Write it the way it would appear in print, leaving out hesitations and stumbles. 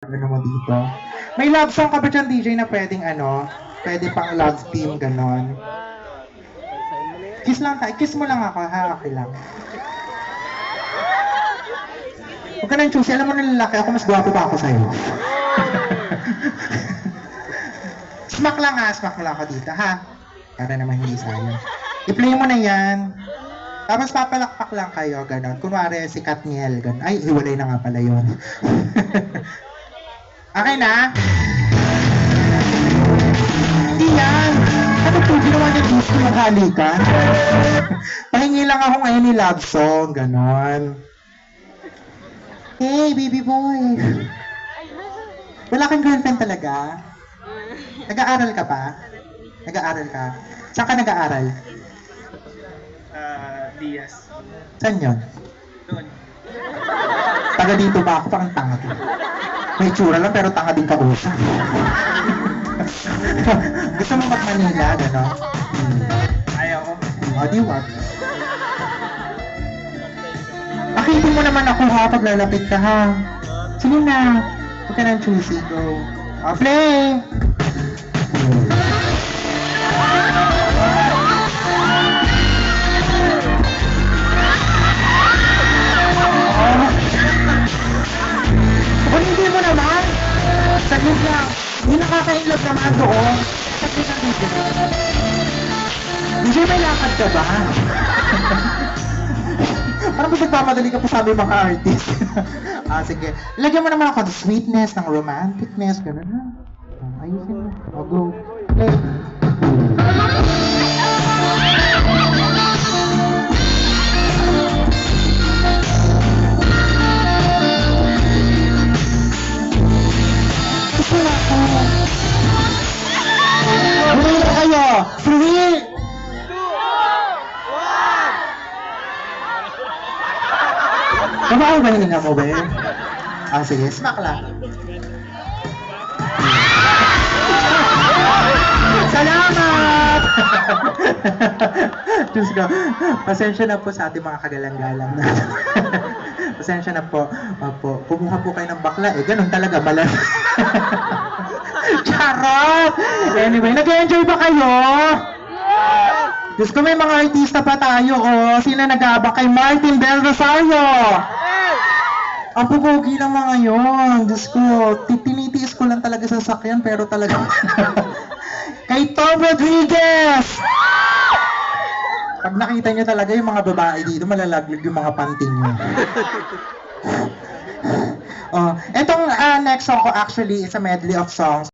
Ano mo dito? May love song ka ba dyan, DJ, na pwedeng pwede pang love team, ganon? Kiss lang tayo. Kiss mo lang ako, ha? Okay lang. Huwag ka nang choosy. Alam mo na lalaki ako, mas gwapo pa ako sa'yo. Smack lang ha. Smack mo lang ako dito, ha? Para naman hindi sayang. I-play mo na yan. Tapos papalakpak lang kayo, ganon. Kunwari si Katniel, ganon. Ay, hiwalay na nga pala yun. Okay na? Hindi yan. Ano po, ginawa niya gusto yung halikan? Pahingi lang ako ngayon ni love song, ganon. Hey, baby boy. Wala kang girlfriend talaga? Nag-aaral ka pa? Nag-aaral ka? Saan ka nag-aaral? Diaz. Saan yun? Doon. Taga dito ba ako? Parang tanga to. May tsura lang pero tanga din ka usa. Gusto mo mag-Manila, gano'n? Ayaw ko. O, di wag. Akitin mo naman ako ha, pag lalapit ka ha. Sige na. Huwag ka nang choosy, go. O, play! Kung hindi mo naman, saglit lang. Hindi nakaka-inlove naman doon. Saglit lang dito. DJ, may lakad ka ba? Parang magpapadali ka pa sa aming mga artist. Sige. Lagyan mo naman ako ng sweetness, ng romanticness, gano'n na. Ayusin mo. O, go. Play. Wala ko. Bumili na kayo. Free! Kumakain ba hininga mo, be? Sige. Smack lang. Salamat! Diyos ko. Pasensya na po sa ating mga kagalang-galang na. Pasensya na po. Opo. Kumuha po kayo ng bakla. Ganun talaga. Malas. Charot! Anyway, nag-enjoy ba kayo? Diyos ko, may mga artista pa tayo, Sino nag-aabak kay Martin Del Rosario? Ang pupugi ng mga yun. Diyos ko, tinitiis ko lang talaga sa sakyan, pero talaga... Kay Tom Rodriguez! Pag nakita nyo talaga yung mga babae dito, malalaglag yung mga panting nyo. Etong next song ko actually is a medley of songs.